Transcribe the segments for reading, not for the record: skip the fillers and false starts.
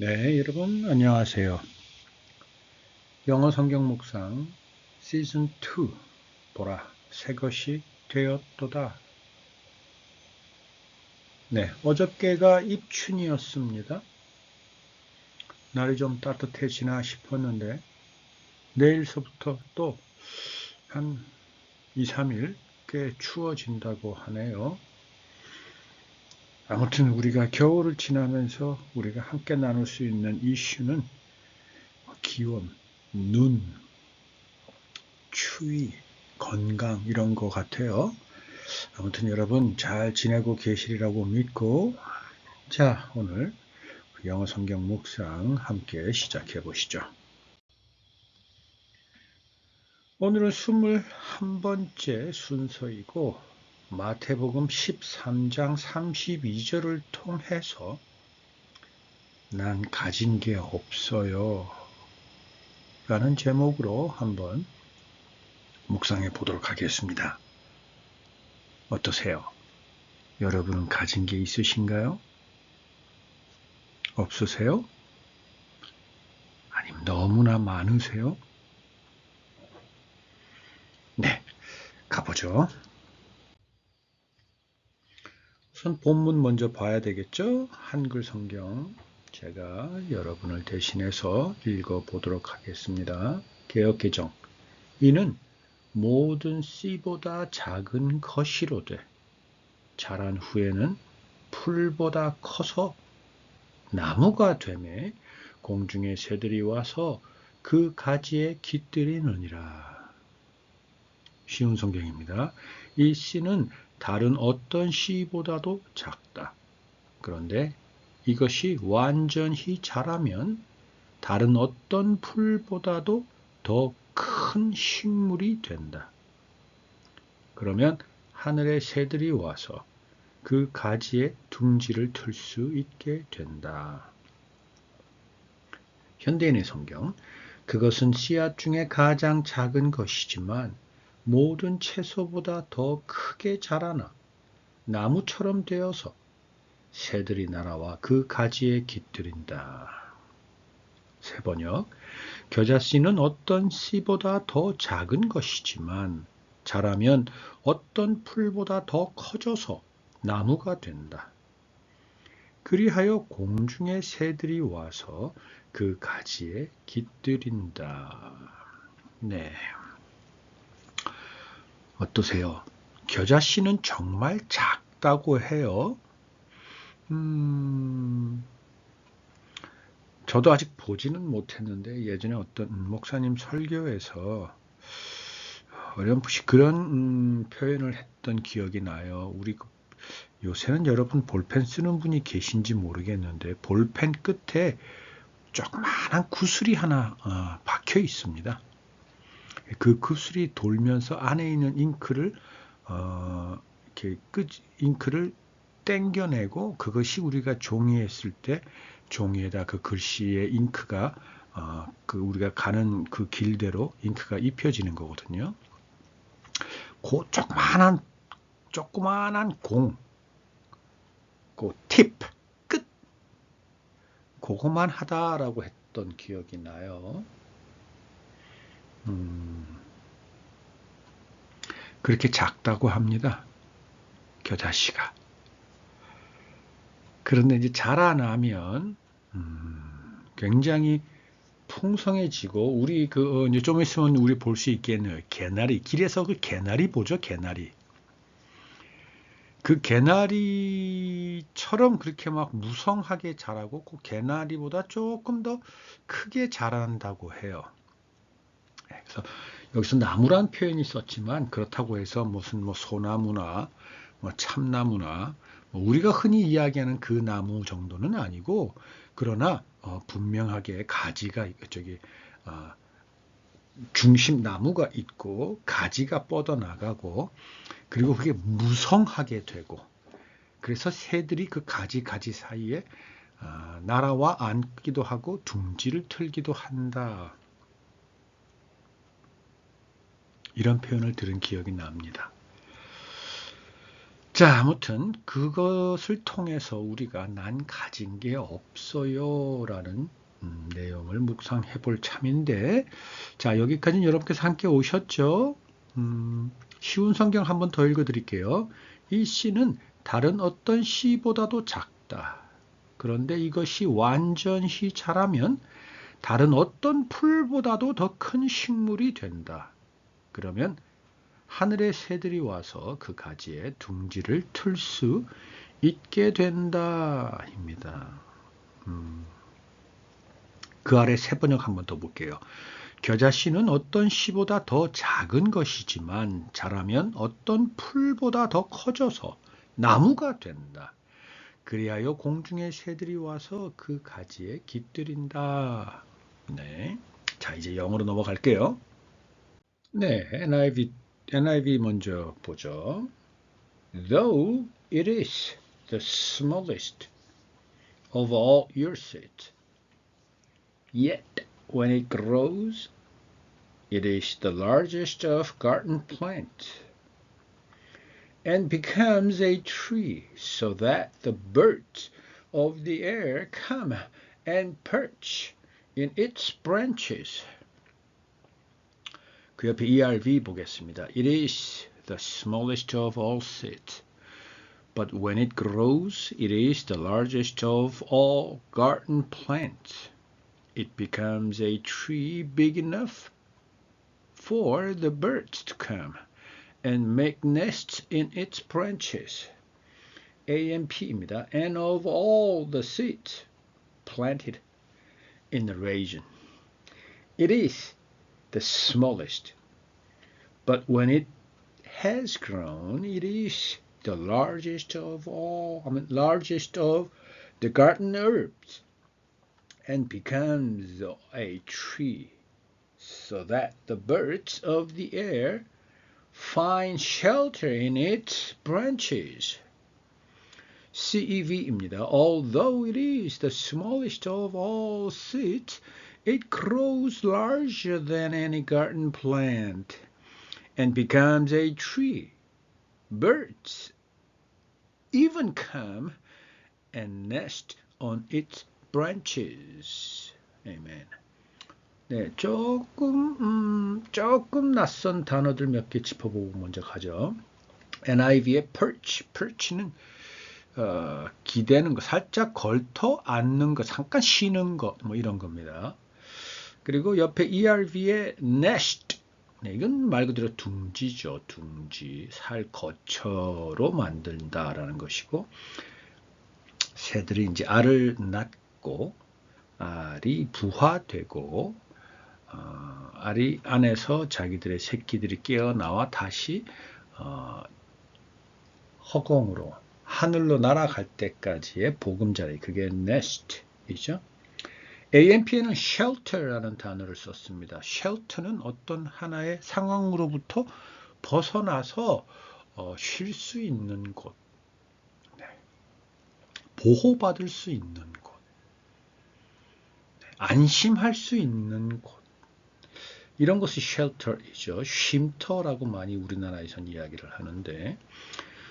네, 여러분 안녕하세요. 영어 성경 묵상 시즌 2 보라 새 것이 되었도다. 네, 어저께가 입춘이었습니다. 날이 좀 따뜻해지나 싶었는데 내일서부터 또 한 2, 3일 꽤 추워진다고 하네요. 아무튼 우리가 겨울을 지나면서 우리가 함께 나눌 수 있는 이슈는 기온, 눈, 추위, 건강 이런 것 같아요. 아무튼 여러분 잘 지내고 계시리라고 믿고 자 오늘 영어 성경 묵상 함께 시작해 보시죠. 오늘은 21번째 순서이고 마태복음 13장 32절을 통해서 난 가진 게 없어요 라는 제목으로 한번 묵상해 보도록 하겠습니다. 어떠세요? 여러분은 가진 게 있으신가요? 없으세요? 아니면 너무나 많으세요? 네, 가보죠. 우선 본문 먼저 봐야 되겠죠? 한글 성경 제가 여러분을 대신해서 읽어보도록 하겠습니다. 개역개정 이는 모든 씨보다 작은 것이로되 자란 후에는 풀보다 커서 나무가 되매 공중의 새들이 와서 그 가지에 깃들이느니라. 쉬운 성경입니다. 이 씨는 다른 어떤 씨보다도 작다. 그런데 이것이 완전히 자라면 다른 어떤 풀보다도 더 큰 식물이 된다. 그러면 하늘의 새들이 와서 그 가지에 둥지를 틀 수 있게 된다. 현대인의 성경, 그것은 씨앗 중에 가장 작은 것이지만 모든 채소보다 더 크게 자라나 나무처럼 되어서 새들이 날아와 그 가지에 깃들인다. 새 번역, 겨자씨는 어떤 씨보다 더 작은 것이지만 자라면 어떤 풀보다 더 커져서 나무가 된다. 그리하여 공중의 새들이 와서 그 가지에 깃들인다. 네. 어떠세요? 겨자씨는 정말 작다고 해요. 저도 아직 보지는 못했는데 예전에 어떤 목사님 설교에서 어렴풋이 그런 표현을 했던 기억이 나요. 우리 요새는 여러분 볼펜 쓰는 분이 계신지 모르겠는데 볼펜 끝에 조그마한 구슬이 하나 박혀 있습니다. 그 구슬이 돌면서 안에 있는 잉크를 이렇게 잉크를 땡겨내고 그것이 우리가 종이에 쓸 때 종이에다 그 글씨의 잉크가 그 우리가 가는 그 길대로 잉크가 입혀지는 거거든요. 그 조그만한 공, 그 팁, 끝, 그거만 하다라고 했던 기억이 나요. 그렇게 작다고 합니다. 겨자씨가. 그런데 이제 자라나면 굉장히 풍성해지고 우리 이제 좀 있으면 우리 볼 수 있겠네요. 개나리 길에서 그 개나리 보죠, 개나리. 그 개나리처럼 그렇게 막 무성하게 자라고 그 개나리보다 조금 더 크게 자란다고 해요. 그래서 여기서 나무란 표현이 썼지만 그렇다고 해서 무슨 뭐 소나무나 뭐 참나무나 뭐 우리가 흔히 이야기하는 그 나무 정도는 아니고 그러나 분명하게 가지가 저기 중심 나무가 있고 가지가 뻗어나가고 그리고 그게 무성하게 되고 그래서 새들이 그 가지 사이에 날아와 앉기도 하고 둥지를 틀기도 한다. 이런 표현을 들은 기억이 납니다. 자, 아무튼 그것을 통해서 우리가 난 가진 게 없어요 라는 내용을 묵상해 볼 참인데, 자, 여기까지는 여러분께서 함께 오셨죠? 쉬운 성경 한번 더 읽어 드릴게요. 이 씨는 다른 어떤 씨보다도 작다. 그런데 이것이 완전히 자라면 다른 어떤 풀보다도 더 큰 식물이 된다. 그러면 하늘의 새들이 와서 그 가지에 둥지를 틀 수 있게 된다. 입니다. 그 아래 새 번역 한번 더 볼게요. 겨자씨는 어떤 씨보다 더 작은 것이지만 자라면 어떤 풀보다 더 커져서 나무가 된다. 그리하여 공중의 새들이 와서 그 가지에 깃들인다. 네. 자, 이제 영어로 넘어갈게요. 네, NIV 먼저 보죠. Though it is the smallest of all your seeds, yet when it grows, it is the largest of garden plants, and becomes a tree, so that the birds of the air come and perch in its branches. 그 옆에 ERV 보겠습니다. It is the smallest of all seeds, but when it grows, it is the largest of all garden plants. It becomes a tree big enough for the birds to come and make nests in its branches. AMP입니다. And of all the seeds planted in the region, it is the smallest. But when it has grown, it is the largest of the garden herbs, and becomes a tree, so that the birds of the air find shelter in its branches. CEV입니다. Although it is the smallest of all seeds, it grows larger than any garden plant and becomes a tree. Birds even come and nest on its branches. Amen. 네, 조금 낯선 단어들 몇 개 짚어보고 먼저 가죠. NIV의 perch는 기대는 거, 살짝 걸터 앉는 거, 잠깐 쉬는 거, 뭐 이런 겁니다. 그리고 옆에 ERV의 nest, 네, 이건 말 그대로 둥지죠. 둥지, 살 거처로 만든다라는 것이고, 새들이 이제 알을 낳고, 알이 부화되고, 알이 안에서 자기들의 새끼들이 깨어나와 다시 허공으로, 하늘로 날아갈 때까지의 보금자리, 그게 nest이죠. AMP에는 shelter라는 단어를 썼습니다. shelter는 어떤 하나의 상황으로부터 벗어나서 쉴 수 있는 곳, 네. 보호받을 수 있는 곳, 네. 안심할 수 있는 곳, 이런 것이 shelter이죠. 쉼터라고 많이 우리나라에선 이야기를 하는데,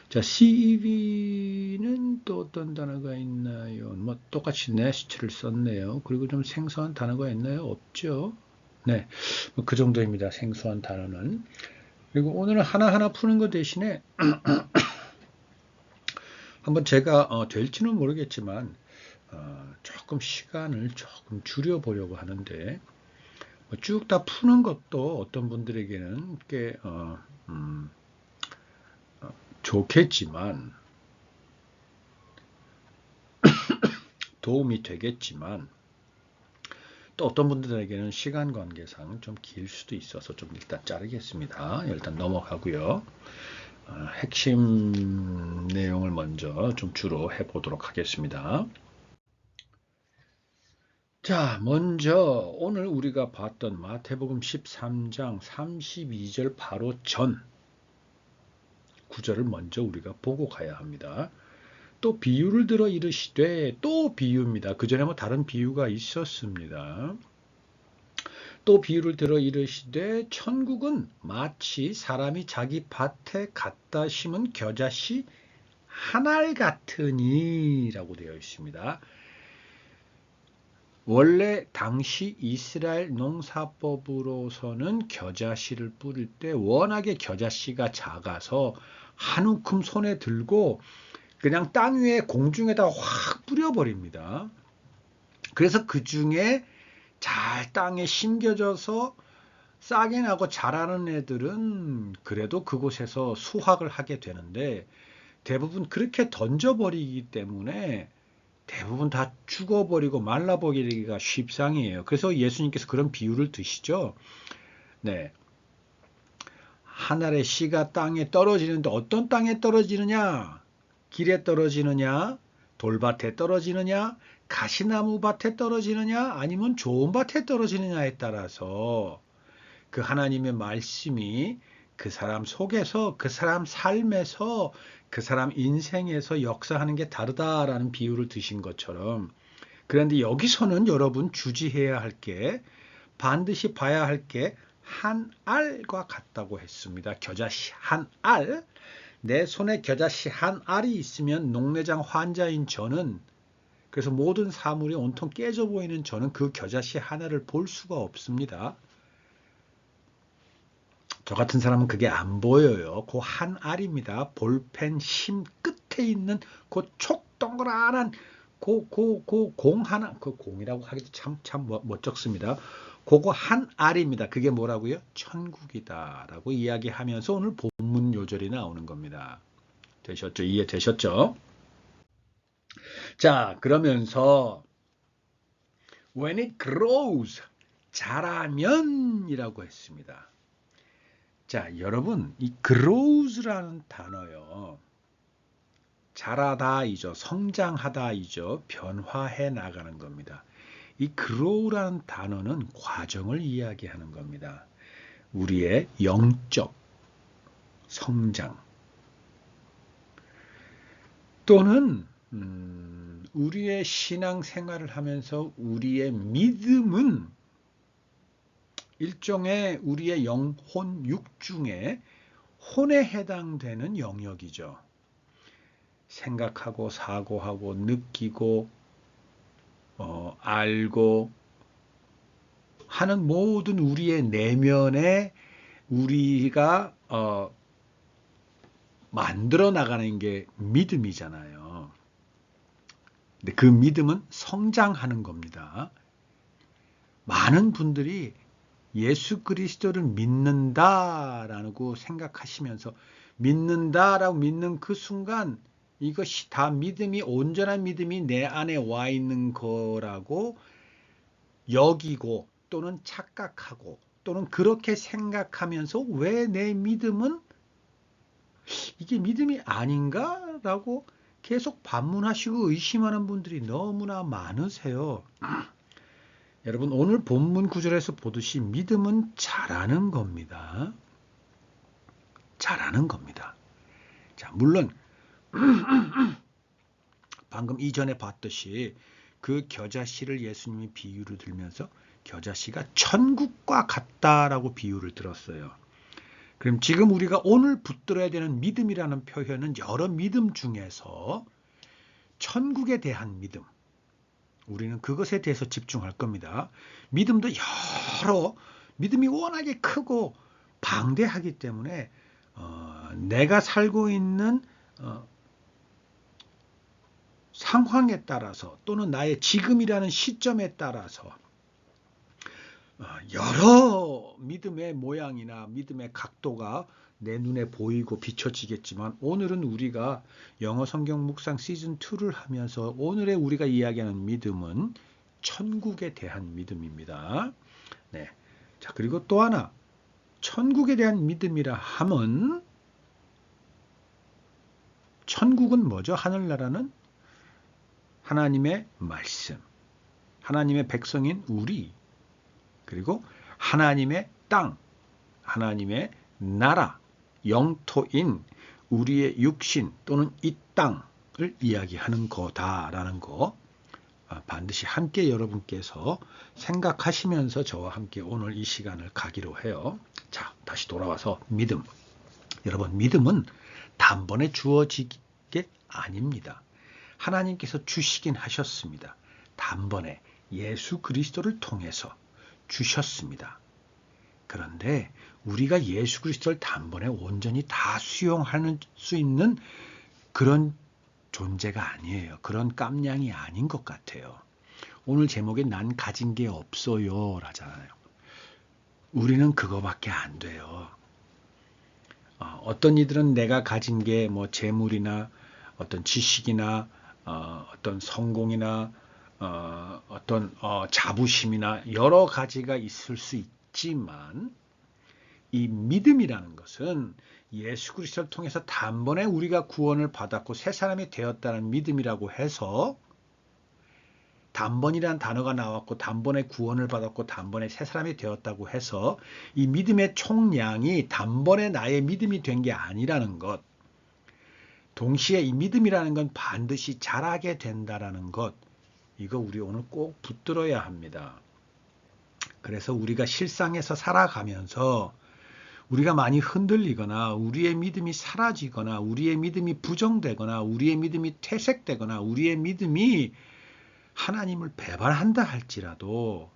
자, CEV는 또 어떤 단어가 있나요? 뭐 똑같이 nest를 썼네요. 그리고 좀 생소한 단어가 있나요? 없죠. 네, 뭐 그 정도입니다. 생소한 단어는. 그리고 오늘은 하나하나 푸는 것 대신에 한번 제가 될지는 모르겠지만 조금 시간을 조금 줄여보려고 하는데, 쭉 다 푸는 것도 어떤 분들에게는 꽤 좋겠지만, 도움이 되겠지만, 또 어떤 분들에게는 시간 관계상 좀 길 수도 있어서 좀 일단 자르겠습니다. 일단 넘어가고요. 핵심 내용을 먼저 좀 주로 해보도록 하겠습니다. 자, 먼저 오늘 우리가 봤던 마태복음 13장 32절 바로 전 구절을 먼저 우리가 보고 가야 합니다. 또 비유를 들어 이르시되, 또 비유입니다. 그 전에 뭐 다른 비유가 있었습니다. 또 비유를 들어 이르시되 천국은 마치 사람이 자기 밭에 갖다 심은 겨자씨 한 알 같으니라고 되어 있습니다. 원래 당시 이스라엘 농사법으로서는 겨자씨를 뿌릴 때 워낙에 겨자씨가 작아서 한 움큼 손에 들고 그냥 땅 위에 공중에다 확 뿌려버립니다. 그래서 그 중에 잘 땅에 심겨져서 싹이 나고 자라는 애들은 그래도 그곳에서 수확을 하게 되는데 대부분 그렇게 던져버리기 때문에 대부분 다 죽어버리고 말라버리기가 쉽상이에요. 그래서 예수님께서 그런 비유를 드시죠. 네. 한 알의 씨가 땅에 떨어지는데 어떤 땅에 떨어지느냐? 길에 떨어지느냐? 돌밭에 떨어지느냐? 가시나무 밭에 떨어지느냐? 아니면 좋은 밭에 떨어지느냐에 따라서 그 하나님의 말씀이 그 사람 속에서, 그 사람 삶에서, 그 사람 인생에서 역사하는 게 다르다라는 비유를 드신 것처럼, 그런데 여기서는 여러분 주지해야 할 게, 반드시 봐야 할 게 한 알과 같다고 했습니다. 겨자씨 한 알. 내 손에 겨자씨 한 알이 있으면 녹내장 환자인 저는, 그래서 모든 사물이 온통 깨져 보이는 저는 그 겨자씨 하나를 볼 수가 없습니다. 저 같은 사람은 그게 안 보여요. 그 한 알입니다. 볼펜 심 끝에 있는 그 촉 동그란한 공 하나, 그 공이라고 하기도 참 멋쩍습니다. 그거 한 알입니다. 그게 뭐라고요? 천국이다라고 이야기하면서 오늘 본문 요절이 나오는 겁니다. 되셨죠? 이해되셨죠? 자, 그러면서 when it grows, 자라면이라고 했습니다. 자, 여러분, 이 grows라는 단어요. 자라다이죠. 성장하다이죠. 변화해 나가는 겁니다. 이 grow라는 단어는 과정을 이야기하는 겁니다. 우리의 영적 성장 또는 우리의 신앙 생활을 하면서 우리의 믿음은 일종의 우리의 영혼 육중에 혼에 해당되는 영역이죠. 생각하고 사고하고 느끼고 알고 하는 모든 우리의 내면에 우리가 만들어 나가는 게 믿음이잖아요. 근데 그 믿음은 성장하는 겁니다. 많은 분들이 예수 그리스도를 믿는다라고 생각하시면서 믿는다라고 믿는 그 순간 이것이 다 믿음이 온전한 믿음이 내 안에 와 있는 거라고 여기고 또는 착각하고 또는 그렇게 생각하면서 왜 내 믿음은 이게 믿음이 아닌가라고 계속 반문하시고 의심하는 분들이 너무나 많으세요. 여러분 오늘 본문 구절에서 보듯이 믿음은 자라는 겁니다. 자라는 겁니다. 자, 물론 방금 이전에 봤듯이 그 겨자씨를 예수님이 비유를 들면서 겨자씨가 천국과 같다라고 비유를 들었어요. 그럼 지금 우리가 오늘 붙들어야 되는 믿음이라는 표현은 여러 믿음 중에서 천국에 대한 믿음, 우리는 그것에 대해서 집중할 겁니다. 믿음도 여러 믿음이 워낙에 크고 방대하기 때문에 내가 살고 있는 상황에 따라서 또는 나의 지금이라는 시점에 따라서 여러 믿음의 모양이나 믿음의 각도가 내 눈에 보이고 비춰지겠지만 오늘은 우리가 영어 성경 묵상 시즌 2를 하면서 오늘의 우리가 이야기하는 믿음은 천국에 대한 믿음입니다. 네. 자, 그리고 또 하나 천국에 대한 믿음이라 함은 천국은 뭐죠? 하늘나라는 하나님의 말씀, 하나님의 백성인 우리, 그리고 하나님의 땅, 하나님의 나라, 영토인 우리의 육신 또는 이 땅을 이야기하는 거다라는 거 반드시 함께 여러분께서 생각하시면서 저와 함께 오늘 이 시간을 가기로 해요. 자, 다시 돌아와서 믿음. 여러분, 믿음은 단번에 주어지게 아닙니다. 하나님께서 주시긴 하셨습니다. 단번에 예수 그리스도를 통해서 주셨습니다. 그런데 우리가 예수 그리스도를 단번에 온전히 다 수용할 수 있는 그런 존재가 아니에요. 그런 깜냥이 아닌 것 같아요. 오늘 제목에 난 가진 게 없어요 라잖아요. 우리는 그거밖에 안 돼요. 어떤 이들은 내가 가진 게 뭐 재물이나 어떤 지식이나 어떤 성공이나 어떤 자부심이나 여러 가지가 있을 수 있지만 이 믿음이라는 것은 예수 그리스도를 통해서 단번에 우리가 구원을 받았고 새 사람이 되었다는 믿음이라고 해서 단번이라는 단어가 나왔고 단번에 구원을 받았고 단번에 새 사람이 되었다고 해서 이 믿음의 총량이 단번에 나의 믿음이 된 게 아니라는 것. 동시에 이 믿음이라는 건 반드시 자라게 된다라는 것. 이거 우리 오늘 꼭 붙들어야 합니다. 그래서 우리가 실상에서 살아가면서 우리가 많이 흔들리거나 우리의 믿음이 사라지거나 우리의 믿음이 부정되거나 우리의 믿음이 퇴색되거나 우리의 믿음이 하나님을 배반한다 할지라도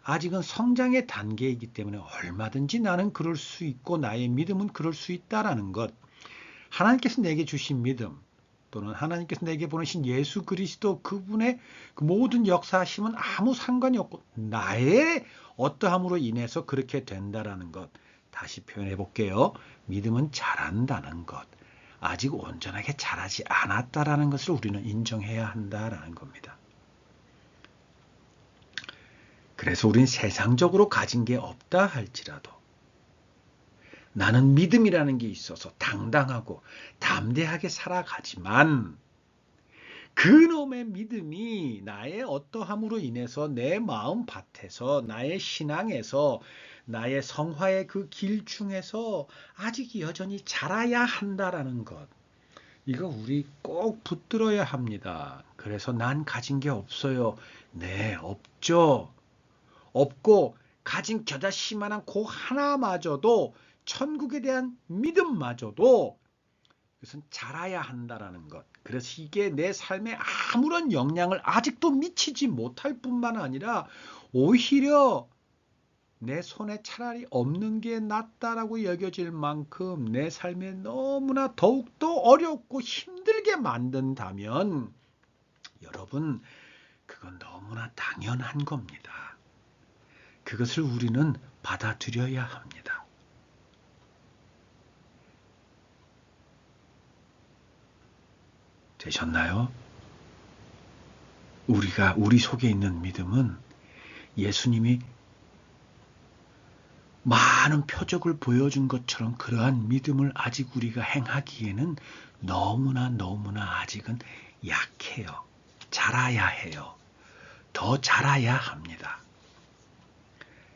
아직은 성장의 단계이기 때문에 얼마든지 나는 그럴 수 있고 나의 믿음은 그럴 수 있다라는 것. 하나님께서 내게 주신 믿음 또는 하나님께서 내게 보내신 예수 그리스도 그분의 그 모든 역사하심은 아무 상관이 없고 나의 어떠함으로 인해서 그렇게 된다라는 것. 다시 표현해 볼게요. 믿음은 자란다는 것. 아직 온전하게 자라지 않았다라는 것을 우리는 인정해야 한다라는 겁니다. 그래서 우린 세상적으로 가진 게 없다 할지라도 나는 믿음이라는 게 있어서 당당하고 담대하게 살아가지만 그놈의 믿음이 나의 어떠함으로 인해서 내 마음 밭에서 나의 신앙에서 나의 성화의 그 길 중에서 아직 여전히 자라야 한다라는 것. 이거 우리 꼭 붙들어야 합니다. 그래서 난 가진 게 없어요. 네, 없죠. 없고 가진 겨자씨만한 그 하나마저도 천국에 대한 믿음마저도 그것은 자라야 한다라는 것. 그래서 이게 내 삶에 아무런 영향을 아직도 미치지 못할 뿐만 아니라 오히려 내 손에 차라리 없는 게 낫다라고 여겨질 만큼 내 삶에 너무나 더욱더 어렵고 힘들게 만든다면 여러분 그건 너무나 당연한 겁니다. 그것을 우리는 받아들여야 합니다. 되셨나요? 우리 속에 있는 믿음은 예수님이 많은 표적을 보여준 것처럼 그러한 믿음을 아직 우리가 행하기에는 너무나 아직은 약해요. 자라야 해요. 더 자라야 합니다.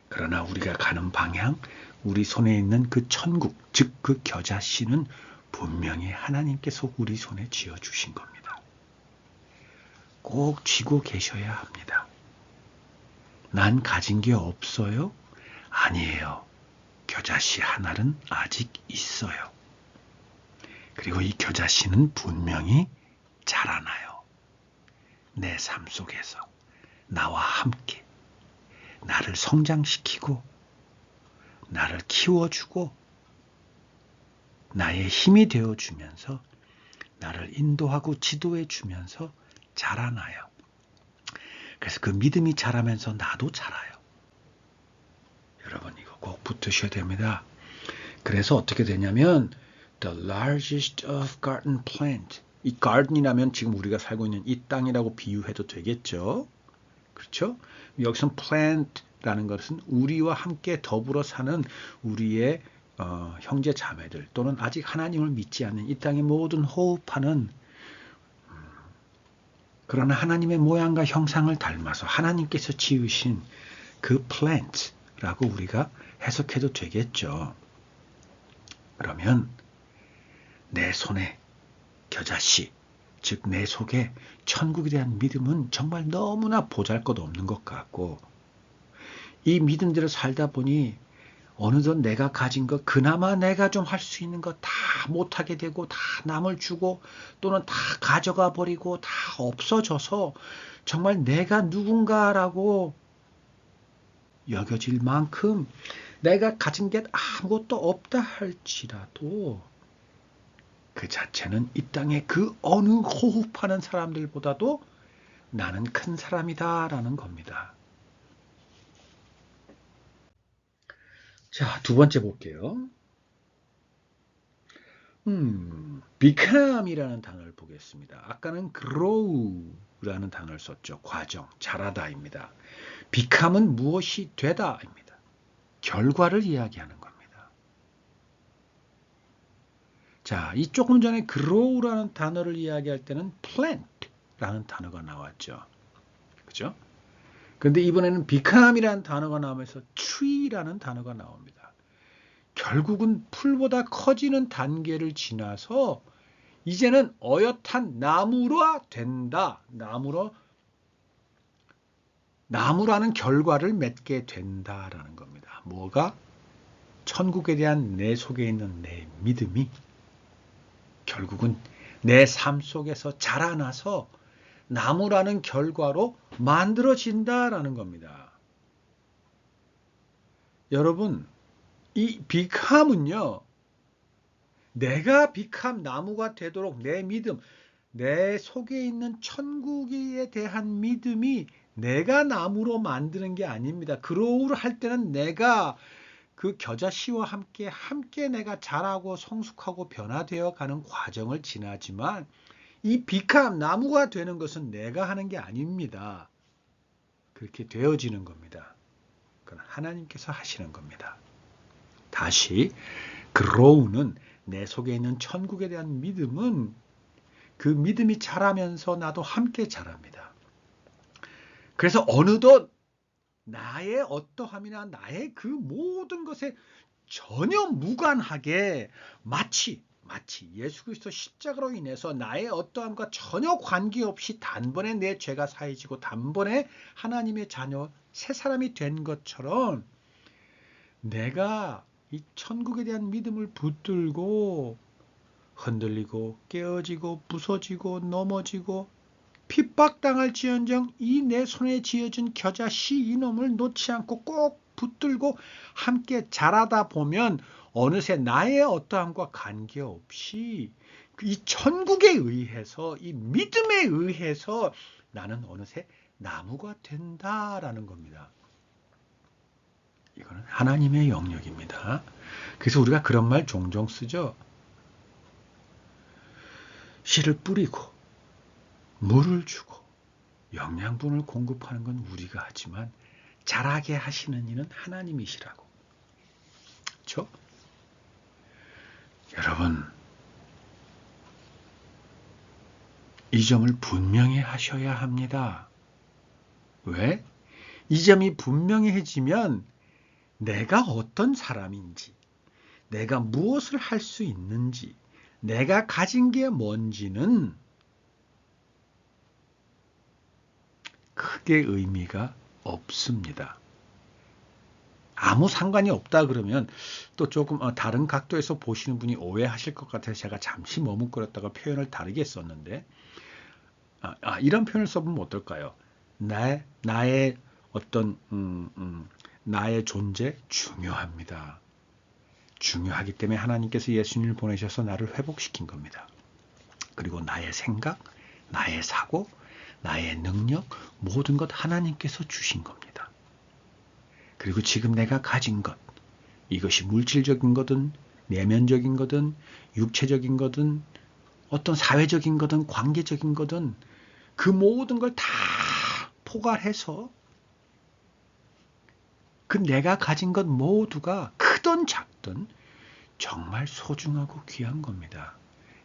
그러나 우리가 가는 방향, 우리 손에 있는 그 천국, 즉 그 겨자씨는 분명히 하나님께서 우리 손에 쥐어주신 겁니다. 꼭 쥐고 계셔야 합니다. 난 가진 게 없어요? 아니에요. 겨자씨 하나는 아직 있어요. 그리고 이 겨자씨는 분명히 자라나요. 내 삶 속에서 나와 함께 나를 성장시키고 나를 키워주고 나의 힘이 되어주면서 나를 인도하고 지도해주면서 자라나요. 그래서 그 믿음이 자라면서 나도 자라요. 여러분 이거 꼭 붙으셔야 됩니다. 그래서 어떻게 되냐면 The largest of garden plant. 이 garden이라면 지금 우리가 살고 있는 이 땅이라고 비유해도 되겠죠. 그렇죠? 여기서는 plant라는 것은 우리와 함께 더불어 사는 우리의 형제 자매들 또는 아직 하나님을 믿지 않는 이 땅의 모든 호흡하는 그러나 하나님의 모양과 형상을 닮아서 하나님께서 지으신 그 plant라고 우리가 해석해도 되겠죠. 그러면 내 손에 겨자씨, 즉 내 속에 천국에 대한 믿음은 정말 너무나 보잘것없는 것 같고 이 믿음대로 살다 보니 어느덧 내가 가진 것, 그나마 내가 좀 할 수 있는 것 다 못하게 되고 다 남을 주고 또는 다 가져가 버리고 다 없어져서 정말 내가 누군가라고 여겨질 만큼 내가 가진 게 아무것도 없다 할지라도 그 자체는 이 땅의 그 어느 호흡하는 사람들보다도 나는 큰 사람이다라는 겁니다. 자, 두 번째 볼게요. become이라는 단어를 보겠습니다. 아까는 grow라는 단어를 썼죠. 과정, 자라다입니다. become은 무엇이 되다입니다. 결과를 이야기하는 겁니다. 자, 이 조금 전에 grow라는 단어를 이야기할 때는 plant라는 단어가 나왔죠. 그죠? 근데 이번에는 become이라는 단어가 나오면서 tree라는 단어가 나옵니다. 결국은 풀보다 커지는 단계를 지나서 이제는 어엿한 나무가 된다. 나무라는 결과를 맺게 된다라는 겁니다. 뭐가? 천국에 대한 내 속에 있는 내 믿음이 결국은 내 삶 속에서 자라나서 나무라는 결과로 만들어진다라는 겁니다. 여러분, 이 become은요, 내가 become 나무가 되도록 내 믿음, 내 속에 있는 천국에 대한 믿음이 내가 나무로 만드는 게 아닙니다. grow를 할 때는 내가 그 겨자씨와 함께 내가 자라고 성숙하고 변화되어 가는 과정을 지나지만 이 become 나무가 되는 것은 내가 하는 게 아닙니다. 그렇게 되어지는 겁니다. 그건 하나님께서 하시는 겁니다. 다시 grow는 내 속에 있는 천국에 대한 믿음은 그 믿음이 자라면서 나도 함께 자랍니다. 그래서 어느덧 나의 어떠함이나 나의 그 모든 것에 전혀 무관하게 마치 예수 그리스도 십자가로 인해서 나의 어떠함과 전혀 관계없이 단번에 내 죄가 사해지고 단번에 하나님의 자녀 새 사람이 된 것처럼 내가 이 천국에 대한 믿음을 붙들고 흔들리고 깨어지고 부서지고 넘어지고 핍박당할지언정 이 내 손에 쥐어진 겨자씨 이놈을 놓지 않고 꼭 붙들고 함께 자라다 보면 어느새 나의 어떠함과 관계없이 이 천국에 의해서 이 믿음에 의해서 나는 어느새 나무가 된다라는 겁니다. 이거는 하나님의 영역입니다. 그래서 우리가 그런 말 종종 쓰죠. 씨를 뿌리고 물을 주고 영양분을 공급하는 건 우리가 하지만 자라게 하시는 이는 하나님이시라고. 그렇죠? 여러분, 이 점을 분명히 하셔야 합니다. 왜? 이 점이 분명해지면 내가 어떤 사람인지, 내가 무엇을 할 수 있는지, 내가 가진 게 뭔지는 크게 의미가 없습니다. 아무 상관이 없다 그러면 또 조금 다른 각도에서 보시는 분이 오해하실 것 같아서 제가 잠시 머뭇거렸다가 표현을 다르게 썼는데 이런 표현을 써보면 어떨까요? 나의 어떤 나의 존재 중요합니다. 중요하기 때문에 하나님께서 예수님을 보내셔서 나를 회복시킨 겁니다. 그리고 나의 생각, 나의 사고, 나의 능력, 모든 것 하나님께서 주신 겁니다. 그리고 지금 내가 가진 것, 이것이 물질적인 거든, 내면적인 거든, 육체적인 거든, 어떤 사회적인 거든, 관계적인 거든, 그 모든 걸 다 포괄해서 그 내가 가진 것 모두가 크든 작든 정말 소중하고 귀한 겁니다.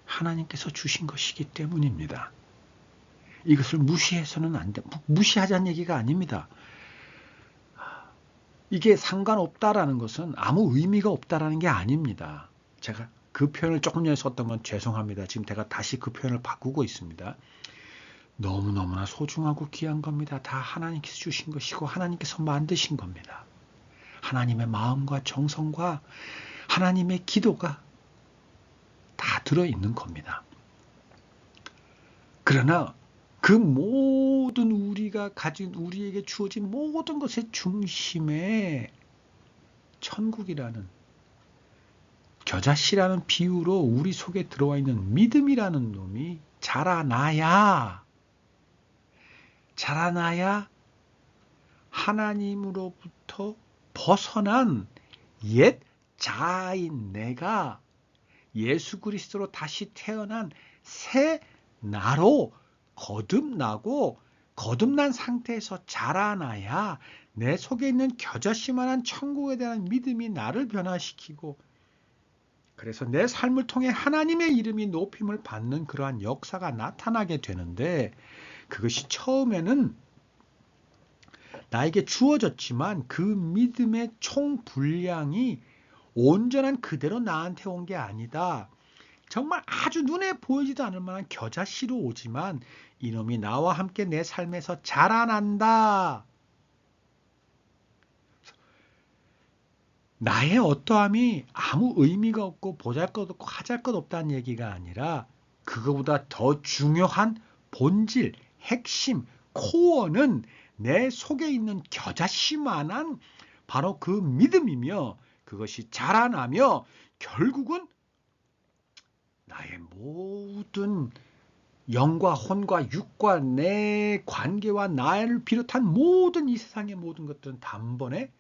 하나님께서 주신 것이기 때문입니다. 이것을 무시해서는 안 돼. 무시하자는 얘기가 아닙니다. 이게 상관없다라는 것은 아무 의미가 없다라는 게 아닙니다. 제가 그 표현을 조금 전에 썼던 건 죄송합니다. 지금 제가 다시 그 표현을 바꾸고 있습니다. 너무너무나 소중하고 귀한 겁니다. 다 하나님께서 주신 것이고 하나님께서 만드신 겁니다. 하나님의 마음과 정성과 하나님의 기도가 다 들어있는 겁니다. 그러나 그 모든 우리가 가진 우리에게 주어진 모든 것의 중심에 천국이라는 겨자씨라는 비유로 우리 속에 들어와 있는 믿음이라는 놈이 자라나야 하나님으로부터 벗어난 옛 자아인 내가 예수 그리스도로 다시 태어난 새 나로 거듭난 상태에서 자라나야 내 속에 있는 겨자씨만한 천국에 대한 믿음이 나를 변화시키고, 그래서 내 삶을 통해 하나님의 이름이 높임을 받는 그러한 역사가 나타나게 되는데, 그것이 처음에는 나에게 주어졌지만 그 믿음의 총 분량이 온전한 그대로 나한테 온 게 아니다. 정말 아주 눈에 보이지도 않을 만한 겨자씨로 오지만 이놈이 나와 함께 내 삶에서 자라난다. 나의 어떠함이 아무 의미가 없고 보잘것없고 하잘것없다는 얘기가 아니라, 그거보다 더 중요한 본질, 핵심, 코어는 내 속에 있는 겨자씨만한 바로 그 믿음이며, 그것이 자라나며 결국은 나의 모든 영과 혼과 육과 내 관계와 나를 비롯한 모든 이 세상의 모든 것들은 단번에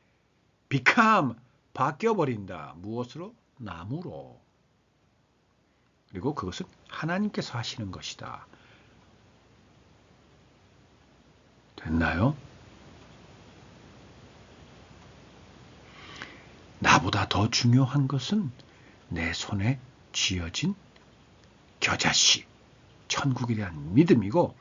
바뀌어버린다. 무엇으로? 나무로. 그리고 그것은 하나님께서 하시는 것이다. 됐나요? 나보다 더 중요한 것은 내 손에 쥐어진 겨자씨, 천국에 대한 믿음이고,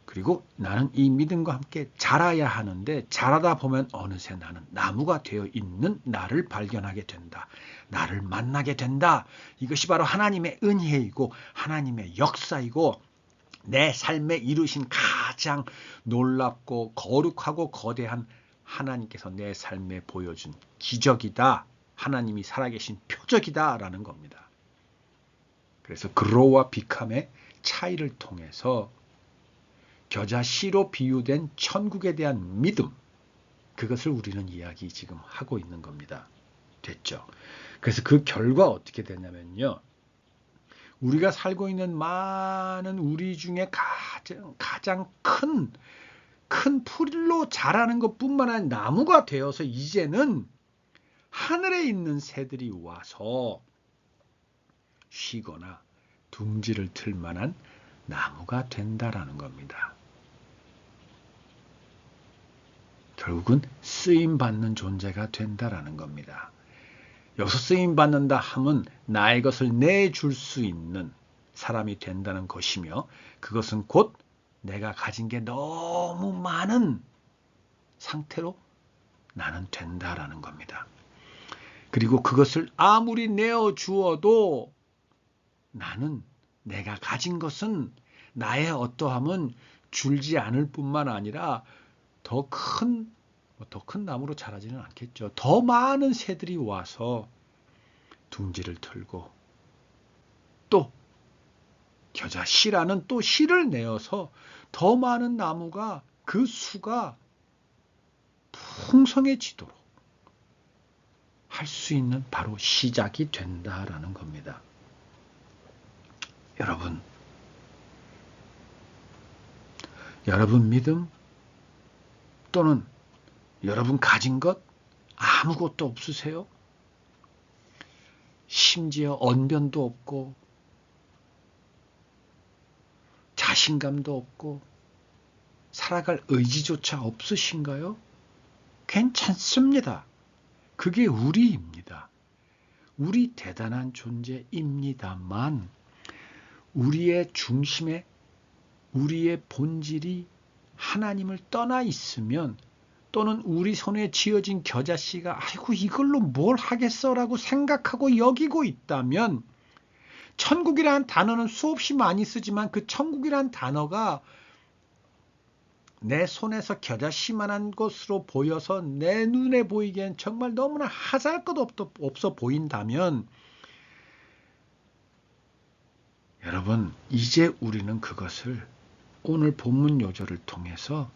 그리고 나는 이 믿음과 함께 자라야 하는데, 자라다 보면 어느새 나는 나무가 되어 있는 나를 발견하게 된다. 나를 만나게 된다. 이것이 바로 하나님의 은혜이고 하나님의 역사이고, 내 삶에 이루신 가장 놀랍고 거룩하고 거대한 하나님께서 내 삶에 보여준 기적이다. 하나님이 살아계신 표적이다 라는 겁니다. 그래서 그로와 비캄의 차이를 통해서 겨자씨로 비유된 천국에 대한 믿음, 그것을 우리는 이야기 지금 하고 있는 겁니다. 됐죠? 그래서 그 결과 어떻게 되냐면요, 우리가 살고 있는 많은 우리 중에 가장 큰 풀로 자라는 것뿐만 아니라 나무가 되어서 이제는 하늘에 있는 새들이 와서 쉬거나 둥지를 틀 만한 나무가 된다라는 겁니다. 결국은 쓰임받는 존재가 된다라는 겁니다. 여기서 쓰임받는다 하면 나의 것을 내줄 수 있는 사람이 된다는 것이며, 그것은 곧 내가 가진 게 너무 많은 상태로 나는 된다라는 겁니다. 그리고 그것을 아무리 내어주어도 나는 내가 가진 것은 나의 어떠함은 줄지 않을 뿐만 아니라 더 큰 나무로 자라지는 않겠죠. 더 많은 새들이 와서 둥지를 틀고 또 겨자씨라는 또 씨를 내어서 더 많은 나무가, 그 수가 풍성해지도록 할 수 있는 바로 시작이 된다라는 겁니다. 여러분 믿음 또는 여러분 가진 것 아무것도 없으세요? 심지어 언변도 없고 자신감도 없고 살아갈 의지조차 없으신가요? 괜찮습니다. 그게 우리입니다. 우리 대단한 존재입니다만, 우리의 중심에 우리의 본질이 하나님을 떠나 있으면, 또는 우리 손에 쥐어진 겨자씨가 아이고 이걸로 뭘 하겠어라고 생각하고 여기고 있다면, 천국이라는 단어는 수없이 많이 쓰지만 그 천국이라는 단어가 내 손에서 겨자씨만한 것으로 보여서 내 눈에 보이기엔 정말 너무나 하잘것없어 보인다면 여러분 이제 우리는 그것을 오늘 본문 요절을 통해서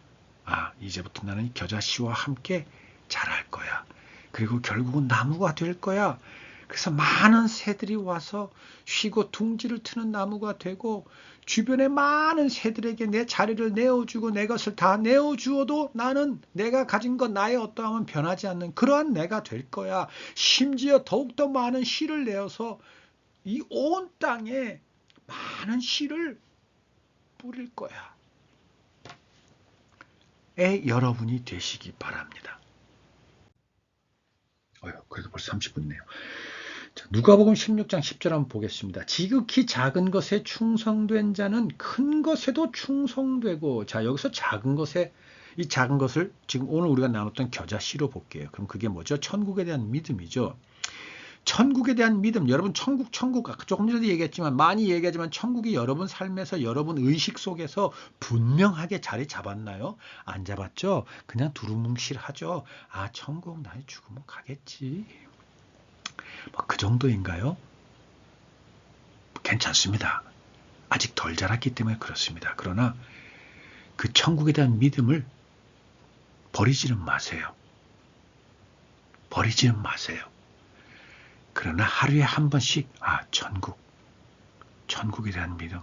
이제부터 나는 겨자씨와 함께 자랄 거야. 그리고 결국은 나무가 될 거야. 그래서 많은 새들이 와서 쉬고 둥지를 트는 나무가 되고 주변에 많은 새들에게 내 자리를 내어주고 내 것을 다 내어주어도 나는 내가 가진 것 나의 어떠함은 변하지 않는 그러한 내가 될 거야. 심지어 더욱더 많은 씨를 내어서 이 온 땅에 많은 씨를 뿌릴 거야. 여러분이 되시기 바랍니다. 그래도 벌써 30분이네요. 누가복음 16장 10절 한번 보겠습니다. 지극히 작은 것에 충성된 자는 큰 것에도 충성되고. 자, 여기서 작은 것에 이 작은 것을 지금 오늘 우리가 나눴던 겨자씨로 볼게요. 그럼 그게 뭐죠? 천국에 대한 믿음이죠. 천국에 대한 믿음. 여러분 천국 아까 조금 전에 얘기했지만 많이 얘기하지만 천국이 여러분 삶에서 여러분 의식 속에서 분명하게 자리 잡았나요? 안 잡았죠? 그냥 두루뭉실하죠. 천국 나이 죽으면 가겠지. 그 정도인가요? 괜찮습니다. 아직 덜 자랐기 때문에 그렇습니다. 그러나 그 천국에 대한 믿음을 버리지는 마세요. 버리지는 마세요. 그러나 하루에 한 번씩 천국에 대한 믿음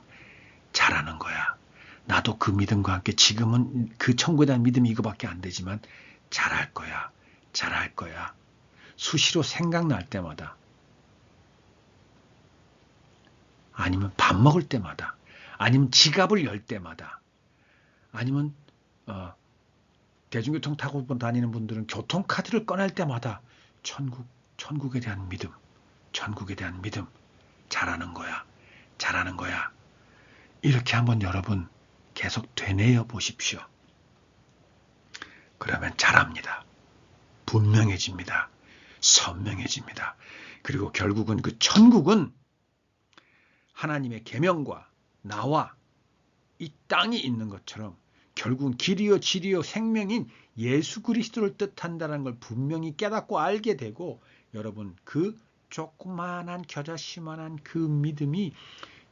잘하는 거야. 나도 그 믿음과 함께 지금은 그 천국에 대한 믿음이 이거밖에 안 되지만 잘할 거야. 수시로 생각날 때마다 아니면 밥 먹을 때마다 아니면 지갑을 열 때마다 아니면 대중교통 타고 다니는 분들은 교통카드를 꺼낼 때마다 천국에 대한 믿음 잘하는 거야. 이렇게 한번 여러분 계속 되뇌어 보십시오. 그러면 잘합니다. 분명해집니다. 선명해집니다. 그리고 결국은 그 천국은 하나님의 계명과 나와 이 땅이 있는 것처럼 결국은 길이요 진리요 생명인 예수 그리스도를 뜻한다는 걸 분명히 깨닫고 알게 되고 여러분 그 조그만한 겨자씨만한 그 믿음이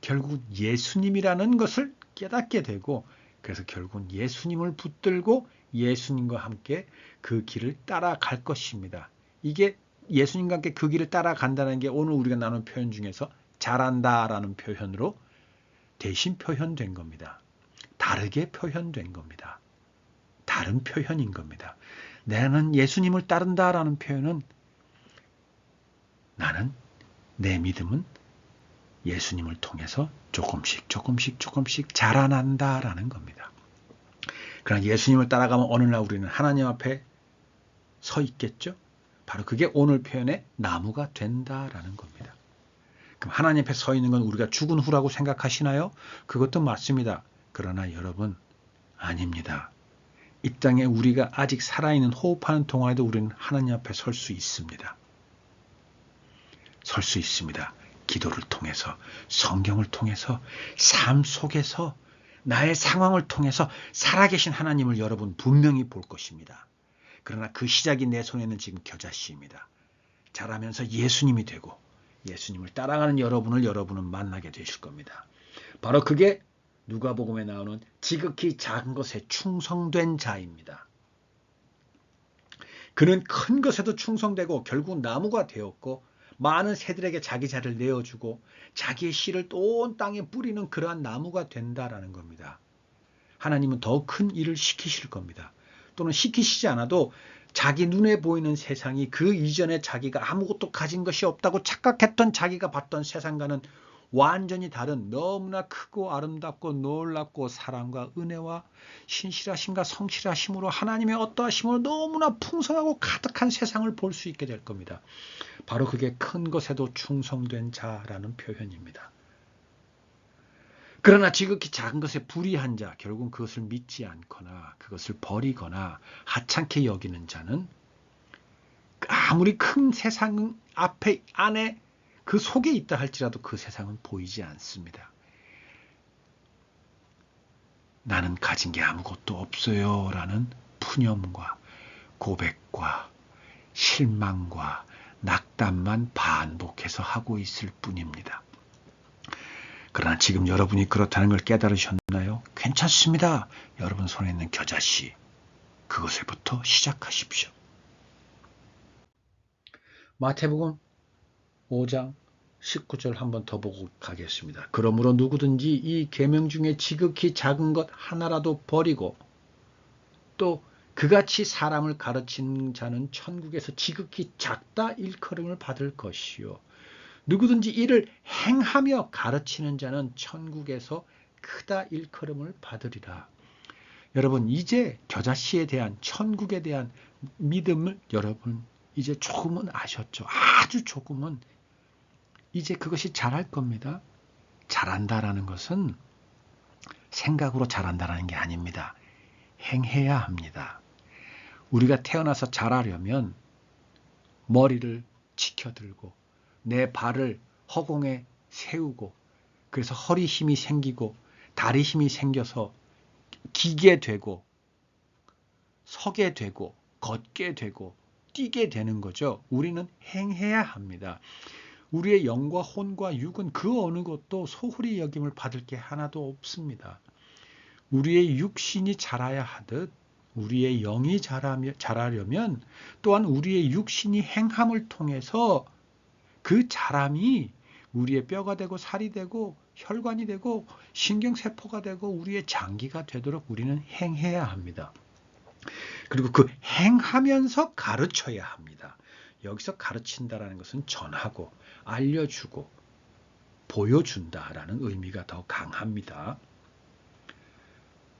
결국 예수님이라는 것을 깨닫게 되고 그래서 결국은 예수님을 붙들고 예수님과 함께 그 길을 따라갈 것입니다. 이게 예수님과 함께 그 길을 따라간다는 게 오늘 우리가 나눈 표현 중에서 잘한다라는 표현으로 대신 표현된 겁니다. 다르게 표현된 겁니다. 다른 표현인 겁니다. 나는 예수님을 따른다라는 표현은 나는 내 믿음은 예수님을 통해서 조금씩 자라난다라는 겁니다. 그러나 예수님을 따라가면 어느 날 우리는 하나님 앞에 서 있겠죠? 바로 그게 오늘 표현의 나무가 된다라는 겁니다. 그럼 하나님 앞에 서 있는 건 우리가 죽은 후라고 생각하시나요? 그것도 맞습니다. 그러나 여러분 아닙니다. 이 땅에 우리가 아직 살아있는 호흡하는 동안에도 우리는 하나님 앞에 설 수 있습니다. 설 수 있습니다. 기도를 통해서 성경을 통해서 삶 속에서 나의 상황을 통해서 살아계신 하나님을 여러분 분명히 볼 것입니다. 그러나 그 시작이 내 손에는 지금 겨자씨입니다. 자라면서 예수님이 되고 예수님을 따라가는 여러분은 만나게 되실 겁니다. 바로 그게 누가복음에 나오는 지극히 작은 것에 충성된 자입니다. 그는 큰 것에도 충성되고 결국 나무가 되었고 많은 새들에게 자기 자리를 내어주고 자기의 씨를 온 땅에 뿌리는 그러한 나무가 된다라는 겁니다. 하나님은 더 큰 일을 시키실 겁니다. 또는 시키시지 않아도 자기 눈에 보이는 세상이 그 이전에 자기가 아무것도 가진 것이 없다고 착각했던 자기가 봤던 세상과는 완전히 다른 너무나 크고 아름답고 놀랍고 사랑과 은혜와 신실하심과 성실하심으로 하나님의 어떠하심으로 너무나 풍성하고 가득한 세상을 볼 수 있게 될 겁니다. 바로 그게 큰 것에도 충성된 자라는 표현입니다. 그러나 지극히 작은 것에 불의한 자, 결국은 그것을 믿지 않거나 그것을 버리거나 하찮게 여기는 자는 아무리 큰 세상 안에 그 속에 있다 할지라도 그 세상은 보이지 않습니다. 나는 가진 게 아무것도 없어요 라는 푸념과 고백과 실망과 낙담만 반복해서 하고 있을 뿐입니다. 그러나 지금 여러분이 그렇다는 걸 깨달으셨나요? 괜찮습니다. 여러분 손에 있는 겨자씨, 그것에부터 시작하십시오. 마태복음 5장 19절 한번 더 보고 가겠습니다. 그러므로 누구든지 이 계명 중에 지극히 작은 것 하나라도 버리고 또 그같이 사람을 가르치는 자는 천국에서 지극히 작다 일컬음을 받을 것이요. 누구든지 이를 행하며 가르치는 자는 천국에서 크다 일컬음을 받으리라. 여러분, 이제 겨자씨에 대한 천국에 대한 믿음을 여러분 이제 조금은 아셨죠? 아주 조금은. 이제 그것이 잘할 겁니다. 잘한다라는 것은 생각으로 잘한다라는 게 아닙니다. 행해야 합니다. 우리가 태어나서 잘하려면 머리를 치켜들고 내 발을 허공에 세우고 그래서 허리 힘이 생기고 다리 힘이 생겨서 기게 되고 서게 되고 걷게 되고 뛰게 되는 거죠. 우리는 행해야 합니다. 우리의 영과 혼과 육은 그 어느 것도 소홀히 여김을 받을 게 하나도 없습니다. 우리의 육신이 자라야 하듯 우리의 영이 자라려면 또한 우리의 육신이 행함을 통해서 그 자람이 우리의 뼈가 되고 살이 되고 혈관이 되고 신경세포가 되고 우리의 장기가 되도록 우리는 행해야 합니다. 그리고 그 행하면서 가르쳐야 합니다. 여기서 가르친다라는 것은 전하고 알려주고 보여준다라는 의미가 더 강합니다.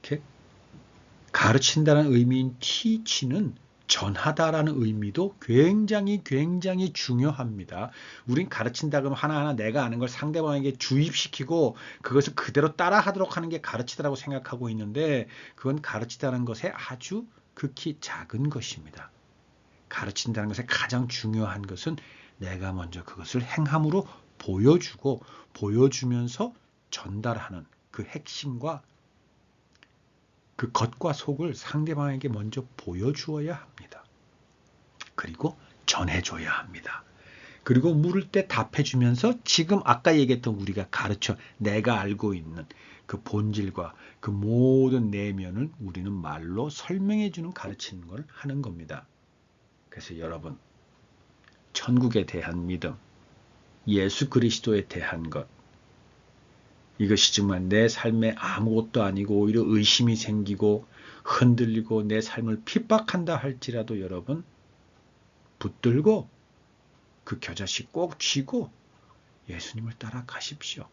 이렇게 가르친다는 의미인 teach는 전하다라는 의미도 굉장히 중요합니다. 우린 가르친다 그러면 하나하나 내가 아는 걸 상대방에게 주입시키고 그것을 그대로 따라하도록 하는 게 가르치다라고 생각하고 있는데 그건 가르치다는 것에 아주 극히 작은 것입니다. 가르친다는 것에 가장 중요한 것은 내가 먼저 그것을 행함으로 보여주고 보여주면서 전달하는 그 핵심과 그 겉과 속을 상대방에게 먼저 보여주어야 합니다. 그리고 전해줘야 합니다. 그리고 물을 때 답해주면서 지금 아까 얘기했던 우리가 가르쳐 내가 알고 있는 그 본질과 그 모든 내면을 우리는 말로 설명해주는 가르치는 걸 하는 겁니다. 그래서 여러분 천국에 대한 믿음, 예수 그리스도에 대한 것 이것이 정말 내 삶에 아무것도 아니고 오히려 의심이 생기고 흔들리고 내 삶을 핍박한다 할지라도 여러분 붙들고 그 겨자씨 꼭 쥐고 예수님을 따라가십시오.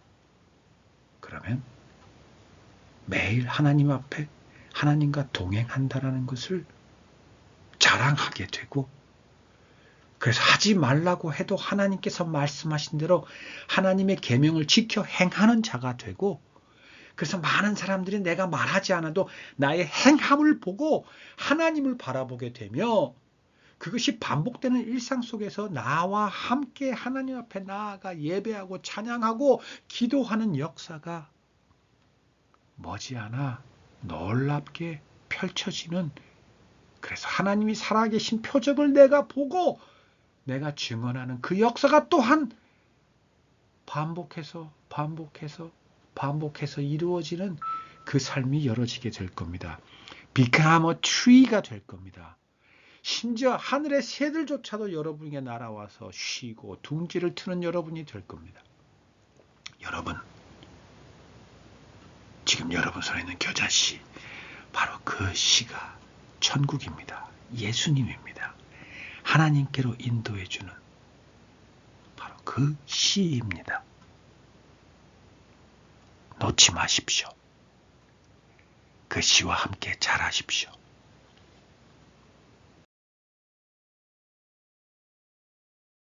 그러면 매일 하나님 앞에 하나님과 동행한다라는 것을 자랑하게 되고 그래서 하지 말라고 해도 하나님께서 말씀하신 대로 하나님의 계명을 지켜 행하는 자가 되고 그래서 많은 사람들이 내가 말하지 않아도 나의 행함을 보고 하나님을 바라보게 되며 그것이 반복되는 일상 속에서 나와 함께 하나님 앞에 나아가 예배하고 찬양하고 기도하는 역사가 머지않아 놀랍게 펼쳐지는 그래서 하나님이 살아계신 표적을 내가 보고 내가 증언하는 그 역사가 또한 반복해서 이루어지는 그 삶이 이루어지게 될 겁니다. Become a tree가 될 겁니다. 심지어 하늘의 새들조차도 여러분에게 날아와서 쉬고 둥지를 트는 여러분이 될 겁니다. 여러분, 지금 여러분 손에 있는 겨자씨, 바로 그 씨가 천국입니다. 예수님입니다. 하나님께로 인도해주는 바로 그 씨입니다. 놓지 마십시오. 그 씨와 함께 자라십시오.